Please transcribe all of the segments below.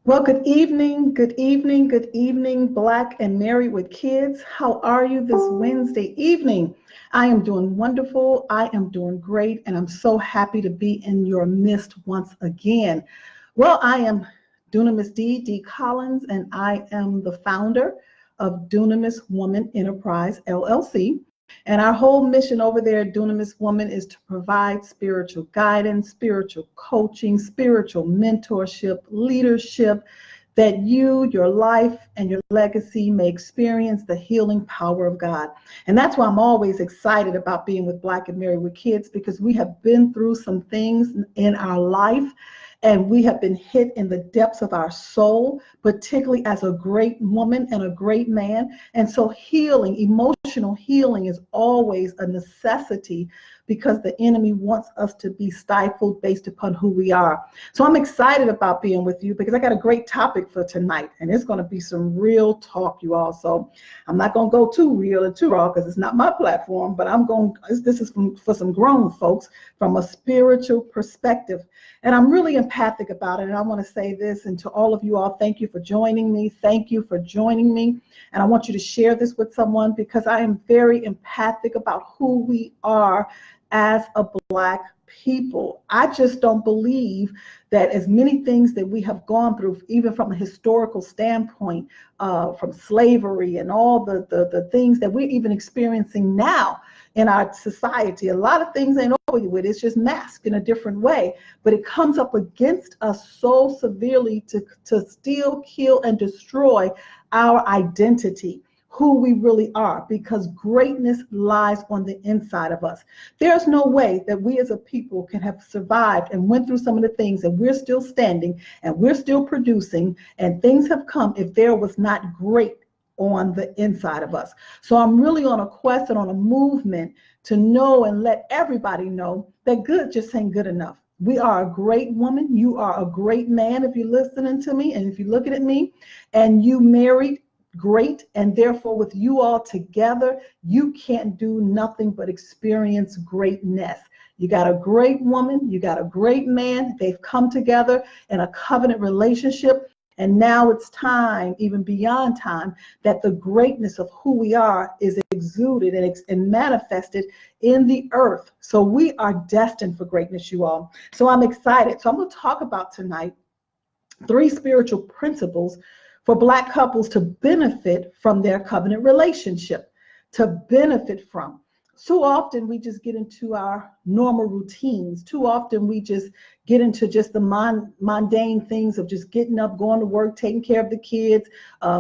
Well, good evening, good evening, good evening, Black and Married with Kids. How are you this Wednesday evening? I am doing wonderful. I am doing great, and I'm so happy to be in your midst once again. Well, I am Dunamis D. Collins, and I am the founder of Dunamis Woman Enterprise, LLC. And our whole mission over there at Dunamis Woman is to provide spiritual guidance, spiritual coaching, spiritual mentorship, leadership, that you, your life, and your legacy may experience the healing power of God. And that's why I'm always excited about being with Black and Married with Kids, because we have been through some things in our life, and we have been hit in the depths of our soul, particularly as a great woman and a great man. And so healing, emotional healing, is always a necessity, because the enemy wants us to be stifled based upon who we are. So I'm excited about being with you, because I got a great topic for tonight, and it's going to be some real talk, you all. So I'm not going to go too real and too raw, because it's not my platform, but this is for some grown folks from a spiritual perspective. And I'm really empathic about it. And I want to say this, and to all of you all, thank you for joining me. Thank you for joining me. And I want you to share this with someone, because I am very empathic about who we are as a Black people. I just don't believe that as many things that we have gone through, even from a historical standpoint, from slavery and all the things that we're even experiencing now in our society, a lot of things ain't over with. It's just masked in a different way, but it comes up against us so severely to steal, kill, and destroy our identity, who we really are, because greatness lies on the inside of us. There's no way that we as a people can have survived and went through some of the things, and we're still standing and we're still producing, and things have come, if there was not great on the inside of us. So I'm really on a quest and on a movement to know and let everybody know that good just ain't good enough. We are a great woman. You are a great man if you're listening to me, and if you're looking at me, and you married great, and therefore with you all together, you can't do nothing but experience greatness. You got a great woman, you got a great man. They've come together in a covenant relationship. And now it's time, even beyond time, that the greatness of who we are is exuded and manifested in the earth. So we are destined for greatness, you all. So I'm excited. So I'm going to talk about tonight 3 spiritual principles for Black couples to benefit from their covenant relationship, to benefit from. Too often we just get into our normal routines. Too often we just get into just the mundane things of just getting up, going to work, taking care of the kids,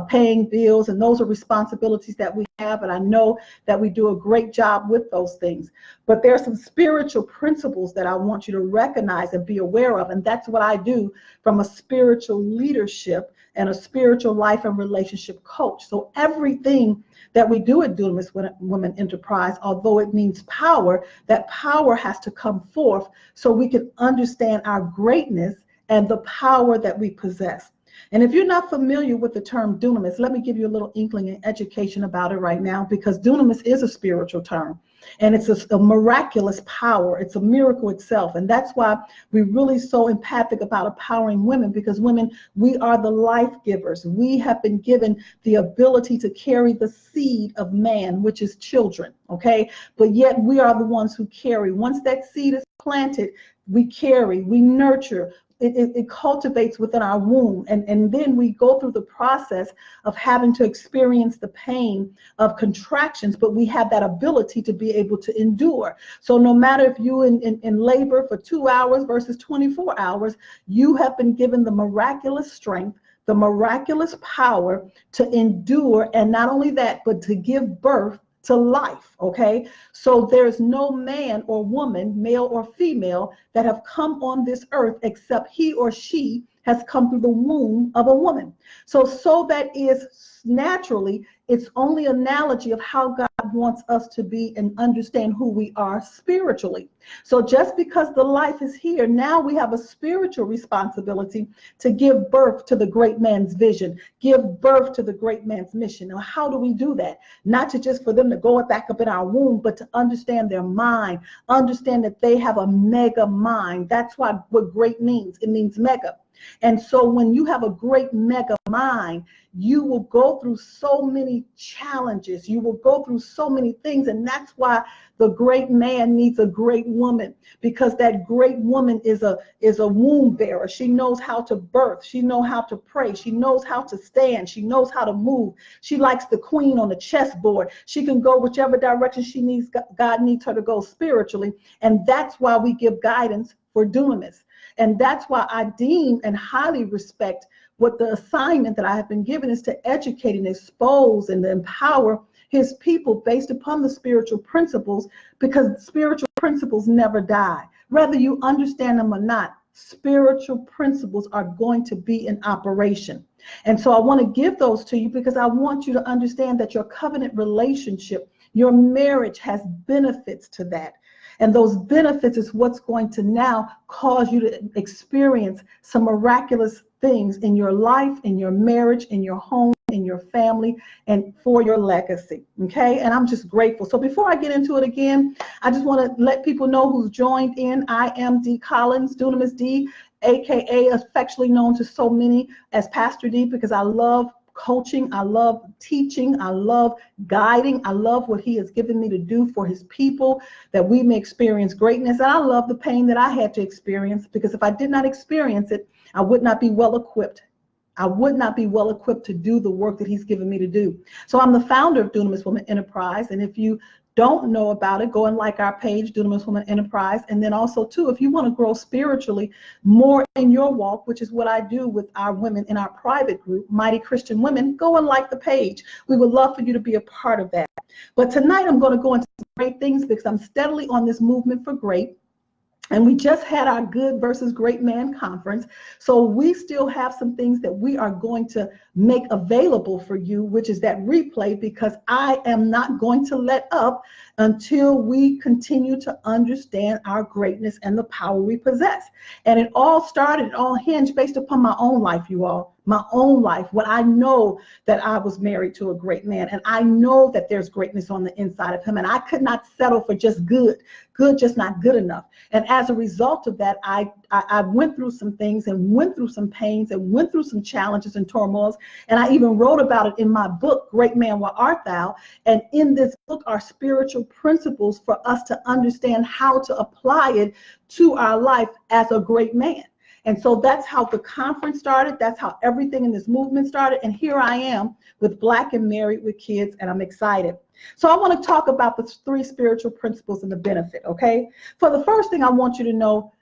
paying bills, and those are responsibilities that we have, and I know that we do a great job with those things. But there are some spiritual principles that I want you to recognize and be aware of, and that's what I do from a spiritual leadership and a spiritual life and relationship coach. So everything that we do at Dunamis Women Enterprise, although it means power, that power has to come forth so we can understand our greatness and the power that we possess. And if you're not familiar with the term dunamis, let me give you a little inkling and education about it right now, because dunamis is a spiritual term, and it's a miraculous power. It's a miracle itself. And that's why we're really so empathic about empowering women, because women, we are the life givers. We have been given the ability to carry the seed of man, which is children, okay? But yet we are the ones who carry. Once that seed is planted, we carry, we nurture, it cultivates within our womb, and then we go through the process of having to experience the pain of contractions, but we have that ability to be able to endure. So no matter if you in labor for 2 hours versus 24 hours, you have been given the miraculous strength, the miraculous power to endure, and not only that, but to give birth to life, okay? So there's no man or woman, male or female, that have come on this earth except he or she has come through the womb of a woman. So that is naturally, it's only an analogy of how God wants us to be and understand who we are spiritually. So just because the life is here, now we have a spiritual responsibility to give birth to the great man's vision, give birth to the great man's mission. Now, how do we do that? Not to just for them to go back up in our womb, but to understand their mind, understand that they have a mega mind. That's what great means. It means mega. And so when you have a great mega mind, you will go through so many challenges. You will go through so many things. And that's why the great man needs a great woman, because that great woman is a womb bearer. She knows how to birth. She knows how to pray. She knows how to stand. She knows how to move. She likes the queen on the chessboard. She can go whichever direction she needs. God needs her to go spiritually. And that's why we give guidance for dunamis. And that's why I deem and highly respect what the assignment that I have been given is to educate and expose and empower his people based upon the spiritual principles, because spiritual principles never die. Whether you understand them or not, spiritual principles are going to be in operation. And so I want to give those to you because I want you to understand that your covenant relationship, your marriage has benefits to that. And those benefits is what's going to now cause you to experience some miraculous things in your life, in your marriage, in your home, in your family, and for your legacy. Okay. And I'm just grateful. So before I get into it again, I just want to let people know who's joined in. I am Dee Collins, Dunamis D, aka affectionately known to so many as Pastor D, because I love coaching, I love teaching, I love guiding, I love what he has given me to do for his people, that we may experience greatness. And I love the pain that I had to experience, because if I did not experience it, I would not be well equipped. I would not be well equipped to do the work that he's given me to do. So I'm the founder of Dunamis Woman Enterprise. And if you don't know about it, go and like our page, Dunamis Woman Enterprise. And then also, too, if you want to grow spiritually more in your walk, which is what I do with our women in our private group, Mighty Christian Women, go and like the page. We would love for you to be a part of that. But tonight I'm going to go into great things, because I'm steadily on this movement for great. And we just had our Good versus Great Man conference. So we still have some things that we are going to make available for you, which is that replay, because I am not going to let up until we continue to understand our greatness and the power we possess. And it all started, it all hinged based upon my own life, you all. My own life, what I know, that I was married to a great man, and I know that there's greatness on the inside of him, and I could not settle for just good just not good enough. And as a result of that, I went through some things and went through some pains and went through some challenges and turmoils, and I even wrote about it in my book, Great Man, What Art Thou? And in this book are spiritual principles for us to understand how to apply it to our life as a great man. And so that's how the conference started. That's how everything in this movement started. And here I am with Black and Married with Kids, and I'm excited. So I want to talk about the 3 spiritual principles and the benefit, okay? For the first thing, I want you to know,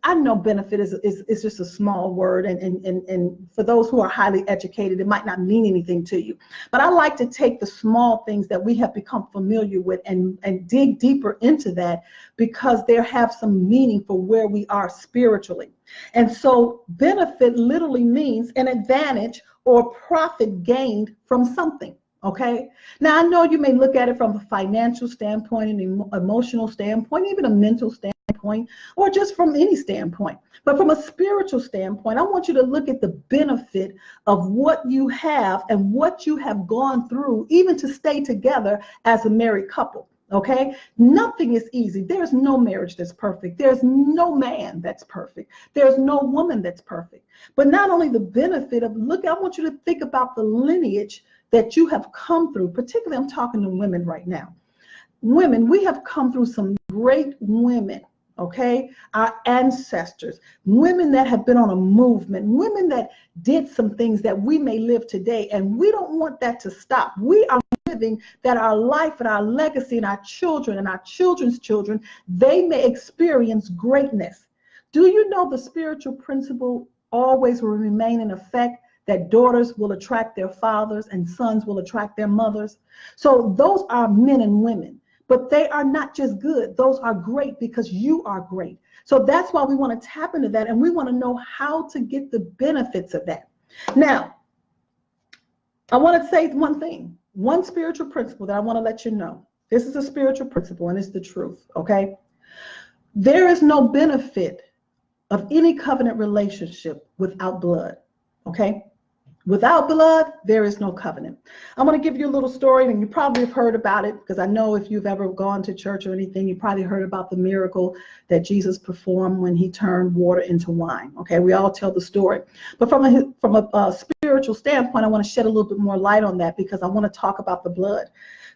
I know benefit is just a small word, and for those who are highly educated, it might not mean anything to you. But I like to take the small things that we have become familiar with and dig deeper into that, because they have some meaning for where we are spiritually. And so benefit literally means an advantage or profit gained from something. Okay. Now, I know you may look at it from a financial standpoint, an emotional standpoint, even a mental standpoint, or just from any standpoint. But from a spiritual standpoint, I want you to look at the benefit of what you have and what you have gone through, even to stay together as a married couple. Okay, nothing is easy. There's no marriage that's perfect. There's no man that's perfect. There's no woman that's perfect. But not only the benefit of, look, I want you to think about the lineage that you have come through. Particularly, I'm talking to women right now. Women, we have come through some great women. Okay, our ancestors, women that have been on a movement, women that did some things that we may live today, and we don't want that to stop. We are living that our life and our legacy and our children and our children's children, they may experience greatness. Do you know the spiritual principle always will remain in effect, that daughters will attract their fathers and sons will attract their mothers? So those are men and women. But they are not just good. Those are great because you are great. So that's why we want to tap into that, and we want to know how to get the benefits of that. Now, I want to say one thing, one spiritual principle that I want to let you know. This is a spiritual principle, and it's the truth, okay? There is no benefit of any covenant relationship without blood, okay? Without blood, there is no covenant. I'm going to give you a little story, and you probably have heard about it, because I know if you've ever gone to church or anything, you probably heard about the miracle that Jesus performed when he turned water into wine. Okay, we all tell the story. But from a spiritual standpoint, I want to shed a little bit more light on that, because I want to talk about the blood.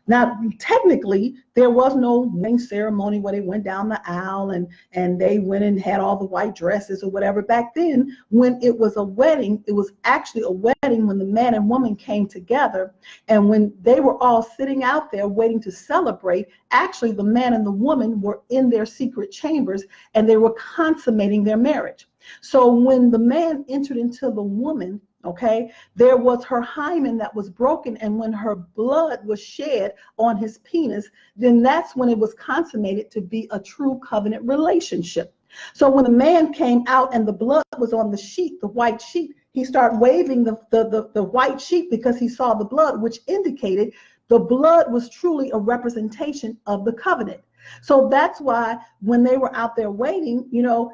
Now, technically, there was no wedding ceremony where they went down the aisle and they went and had all the white dresses or whatever. Back then, when it was a wedding, it was actually a wedding when the man and woman came together. And when they were all sitting out there waiting to celebrate, actually the man and the woman were in their secret chambers and they were consummating their marriage. So when the man entered into the woman, okay, there was her hymen that was broken, and when her blood was shed on his penis, then that's when it was consummated to be a true covenant relationship. So when the man came out and the blood was on the sheet, the white sheet, he started waving the white sheet because he saw the blood, which indicated the blood was truly a representation of the covenant. So that's why when they were out there waiting,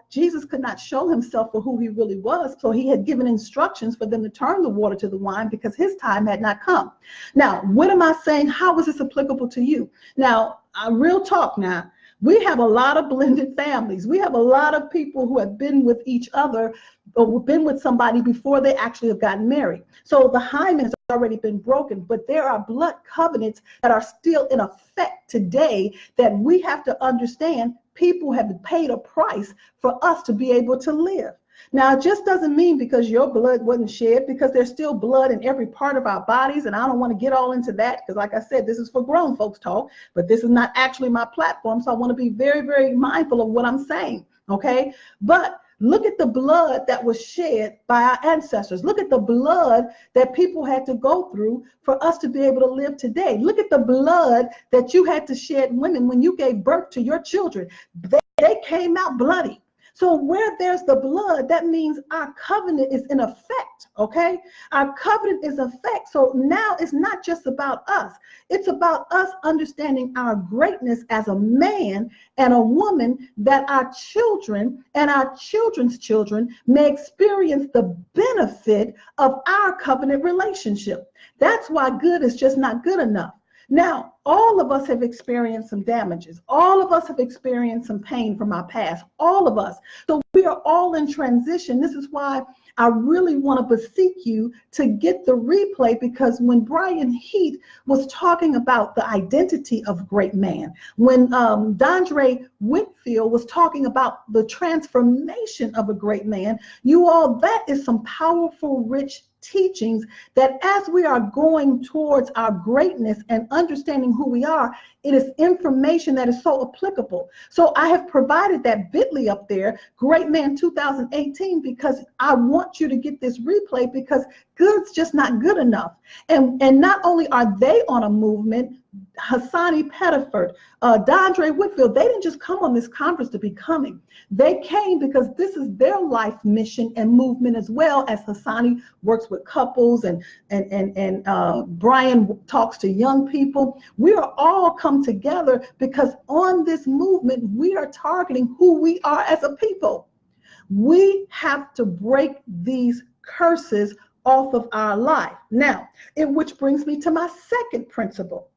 Jesus could not show himself for who he really was. So he had given instructions for them to turn the water to the wine because his time had not come. Now, what am I saying? How is this applicable to you? Now, real talk now. We have a lot of blended families. We have a lot of people who have been with each other or been with somebody before they actually have gotten married. So the hymen has already been broken, but there are blood covenants that are still in effect today that we have to understand. People have paid a price for us to be able to live. Now, it just doesn't mean because your blood wasn't shed, because there's still blood in every part of our bodies. And I don't want to get all into that because, like I said, this is for grown folks talk, but this is not actually my platform. So I want to be very, very mindful of what I'm saying. Okay. But look at the blood that was shed by our ancestors. Look at the blood that people had to go through for us to be able to live today. Look at the blood that you had to shed, women, when you gave birth to your children. They came out bloody. So where there's the blood, that means our covenant is in effect, okay? Our covenant is in effect. So now it's not just about us. It's about us understanding our greatness as a man and a woman, that our children and our children's children may experience the benefit of our covenant relationship. That's why good is just not good enough. Now, all of us have experienced some damages. All of us have experienced some pain from our past. All of us. So we are all in transition. This is why I really want to beseech you to get the replay, because when Brian Heath was talking about the identity of great man, when Dondre Whitfield was talking about the transformation of a great man, that is some powerful, rich teachings that as we are going towards our greatness and understanding who we are, it is information that is so applicable. So I have provided that bit.ly up there, Great Man 2018, because I want you to get this replay, because good's just not good enough. And not only are they on a movement, Hassani Pettiford, Dondre Whitfield, they didn't just come on this conference to be coming. They came because this is their life mission and movement, as well as Hassani works with couples and Brian talks to young people. We are all come together because on this movement, we are targeting who we are as a people. We have to break these curses off of our life. Now, which brings me to my second principle.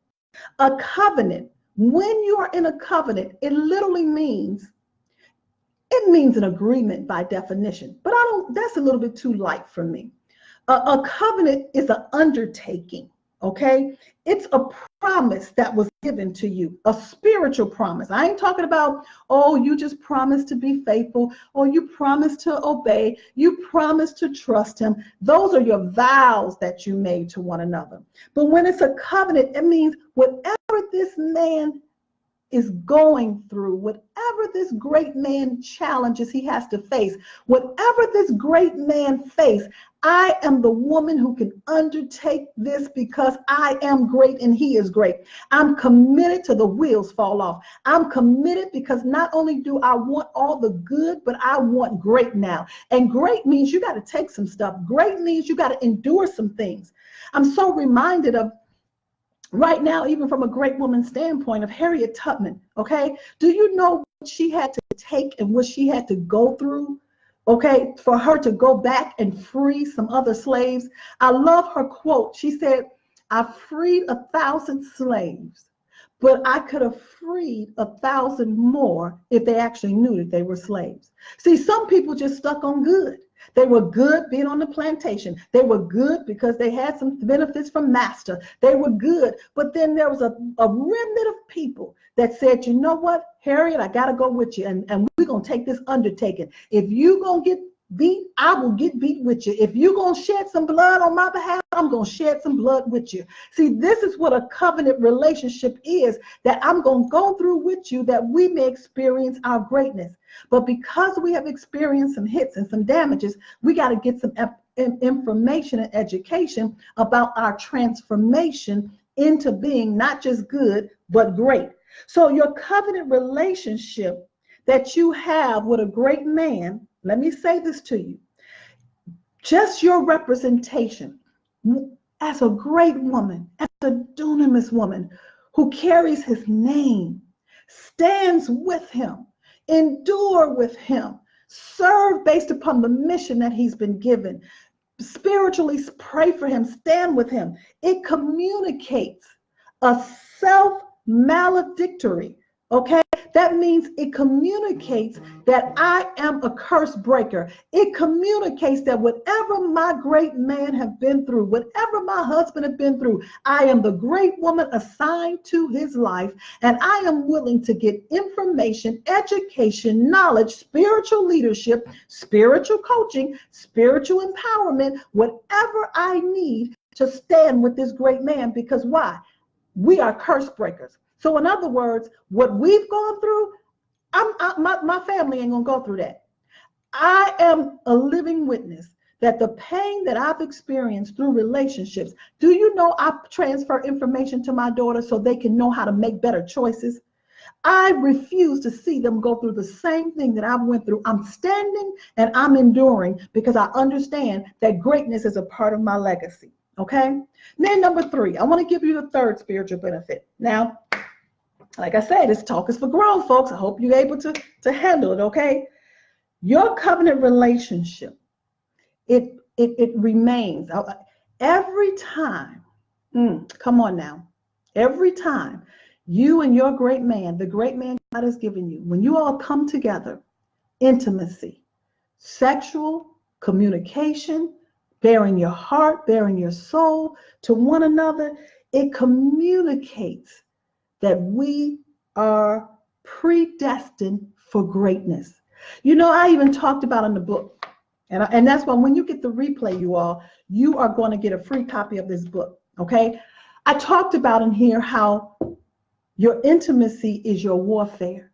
A covenant. When you are in a covenant, it literally means an agreement by definition, but that's a little bit too light for me. A covenant is an undertaking, okay? It's a promise that was given to you, a spiritual promise. I ain't talking about, oh, you just promised to be faithful, or you promised to obey, you promised to trust him. Those are your vows that you made to one another. But when it's a covenant, it means whatever this man is going through, whatever this great man challenges he has to face, whatever this great man face, I am the woman who can undertake this because I am great and he is great. I'm committed till the wheels fall off. I'm committed because not only do I want all the good, but I want great now. And great means you got to take some stuff. Great means you got to endure some things. I'm so reminded of right now, even from a great woman standpoint, of Harriet Tubman, okay? Do you know what she had to take and what she had to go through okay, for her to go back and free some other slaves. I love her quote. She said, I freed 1,000 slaves, but I could have freed 1,000 more if they actually knew that they were slaves. See, some people just stuck on good. They were good being on the plantation. They were good because they had some benefits from master. They were good. But then there was a remnant of people that said, you know what, Harriet, I got to go with you. And we're going to take this undertaking. If you're going to get beat, I will get beat with you. If you're going to shed some blood on my behalf, I'm going to shed some blood with you. See, this is what a covenant relationship is, that I'm going to go through with you that we may experience our greatness. But because we have experienced some hits and some damages, we got to get some information and education about our transformation into being not just good, but great. So your covenant relationship that you have with a great man, let me say this to you, just your representation as a great woman, as a dunamis woman who carries his name, stands with him, endure with him, serve based upon the mission that he's been given, spiritually pray for him, stand with him. It communicates a self-maledictory, okay? That means it communicates that I am a curse breaker. It communicates that whatever my great man have been through, whatever my husband have been through, I am the great woman assigned to his life, and I am willing to get information, education, knowledge, spiritual leadership, spiritual coaching, spiritual empowerment, whatever I need to stand with this great man. Because why? We are curse breakers. So in other words, what we've gone through, my family ain't gonna go through that. I am a living witness that the pain that I've experienced through relationships, do you know I transfer information to my daughter so they can know how to make better choices? I refuse to see them go through the same thing that I went through. I'm standing and I'm enduring because I understand that greatness is a part of my legacy, okay? Then number 3, I wanna give you the third spiritual benefit. Now, like I said, this talk is for grown folks. I hope you're able to handle it, okay? Your covenant relationship, it remains. Every time, come on now, every time you and your great man, the great man God has given you, when you all come together, intimacy, sexual communication, bearing your heart, bearing your soul to one another, it communicates that we are predestined for greatness. You know, I even talked about in the book, and that's why when you get the replay, you are going to get a free copy of this book, okay? I talked about in here how your intimacy is your warfare.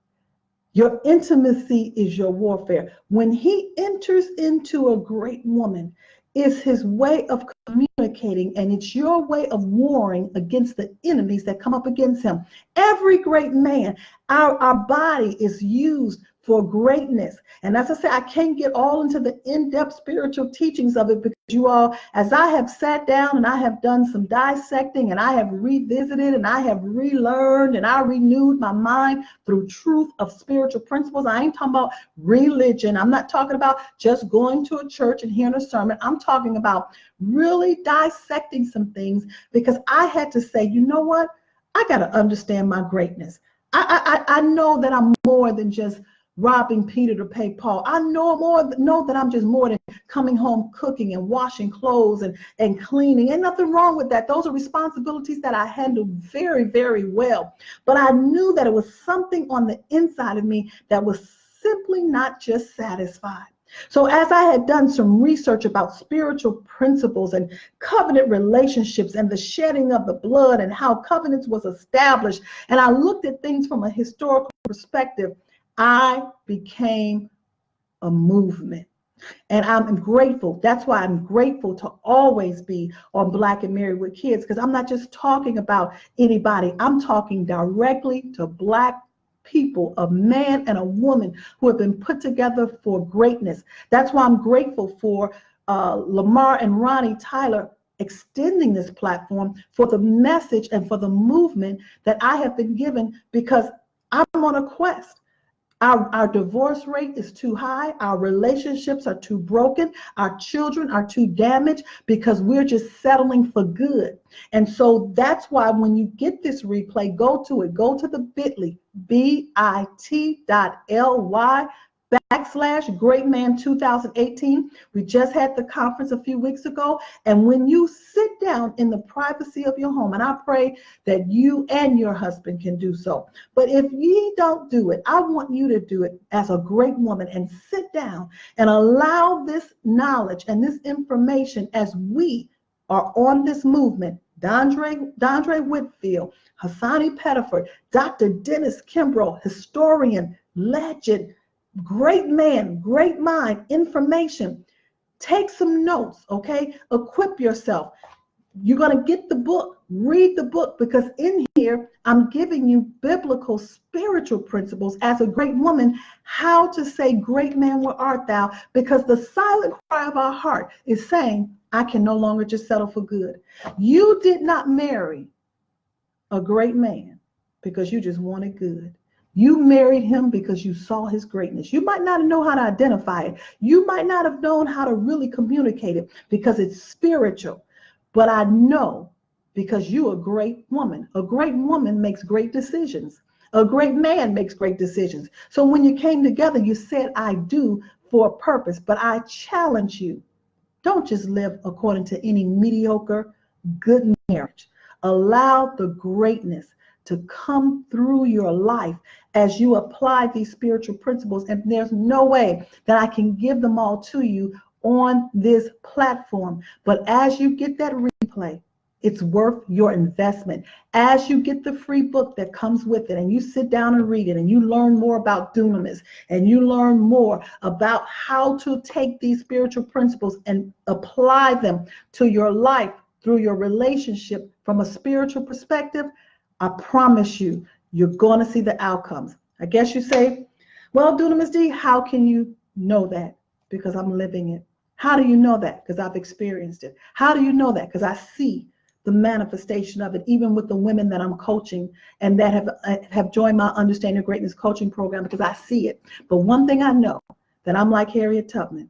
Your intimacy is your warfare. When he enters into a great woman, it's his way of communicating, and it's your way of warring against the enemies that come up against him. Every great man, our body is used for greatness. And as I say, I can't get all into the in-depth spiritual teachings of it because you all, as I have sat down and I have done some dissecting and I have revisited and I have relearned and I renewed my mind through truth of spiritual principles. I ain't talking about religion. I'm not talking about just going to a church and hearing a sermon. I'm talking about really dissecting some things because I had to say, you know what? I got to understand my greatness. I know that I'm more than just robbing Peter to pay Paul. I know that I'm just more than coming home cooking and washing clothes and cleaning. Ain't nothing wrong with that. Those are responsibilities that I handle very, very well. But I knew that it was something on the inside of me that was simply not just satisfied. So as I had done some research about spiritual principles and covenant relationships and the shedding of the blood and how covenants was established, and I looked at things from a historical perspective, I became a movement. And I'm grateful. That's why I'm grateful to always be on Black and Married with Kids, because I'm not just talking about anybody. I'm talking directly to Black people, a man and a woman who have been put together for greatness. That's why I'm grateful for Lamar and Ronnie Tyler extending this platform for the message and for the movement that I have been given, because I'm on a quest. Our divorce rate is too high. Our relationships are too broken. Our children are too damaged because we're just settling for good. And so that's why when you get this replay, go to it. Go to the bit.ly, bit.ly/Great Man 2018. We just had the conference a few weeks ago. And when you sit down in the privacy of your home, and I pray that you and your husband can do so. But if ye don't do it, I want you to do it as a great woman and sit down and allow this knowledge and this information as we are on this movement. Dondre Whitfield, Hassani Pettiford, Dr. Dennis Kimbrough, historian, legend, great man, great mind, information. Take some notes, okay? Equip yourself. You're going to get the book, read the book, because in here, I'm giving you biblical, spiritual principles as a great woman, how to say, great man, where art thou? Because the silent cry of our heart is saying, I can no longer just settle for good. You did not marry a great man because you just wanted good. You married him because you saw his greatness. You might not know how to identify it. You might not have known how to really communicate it because it's spiritual. But I know because you're a great woman. A great woman makes great decisions. A great man makes great decisions. So when you came together, you said, I do for a purpose. But I challenge you, don't just live according to any mediocre, good marriage. Allow the greatness to come through your life as you apply these spiritual principles. And there's no way that I can give them all to you on this platform. But as you get that replay, it's worth your investment. As you get the free book that comes with it and you sit down and read it and you learn more about dunamis and you learn more about how to take these spiritual principles and apply them to your life through your relationship from a spiritual perspective, I promise you, you're going to see the outcomes. I guess you say, well, Dunamis D, how can you know that? Because I'm living it. How do you know that? Because I've experienced it. How do you know that? Because I see the manifestation of it, even with the women that I'm coaching and that have joined my Understanding Greatness coaching program, because I see it. But one thing I know, that I'm like Harriet Tubman.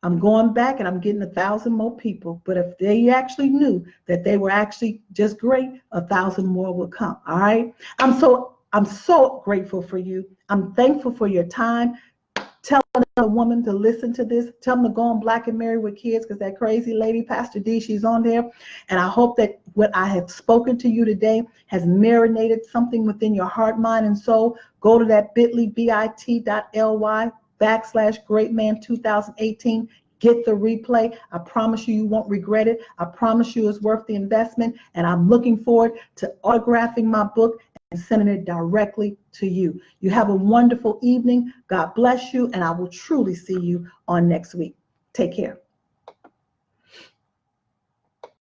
I'm going back and I'm getting 1,000 more people. But if they actually knew that they were actually just great, 1,000 more will come. All right. I'm so grateful for you. I'm thankful for your time. Tell another woman to listen to this. Tell them to go on Black and Married with Kids, because that crazy lady, Pastor D, she's on there. And I hope that what I have spoken to you today has marinated something within your heart, mind, and soul. Go to that bit.ly, bit.ly/Great Man 2018. Get the replay. I promise you, you won't regret it. I promise you it's worth the investment. And I'm looking forward to autographing my book and sending it directly to you. You have a wonderful evening. God bless you. And I will truly see you on next week. Take care.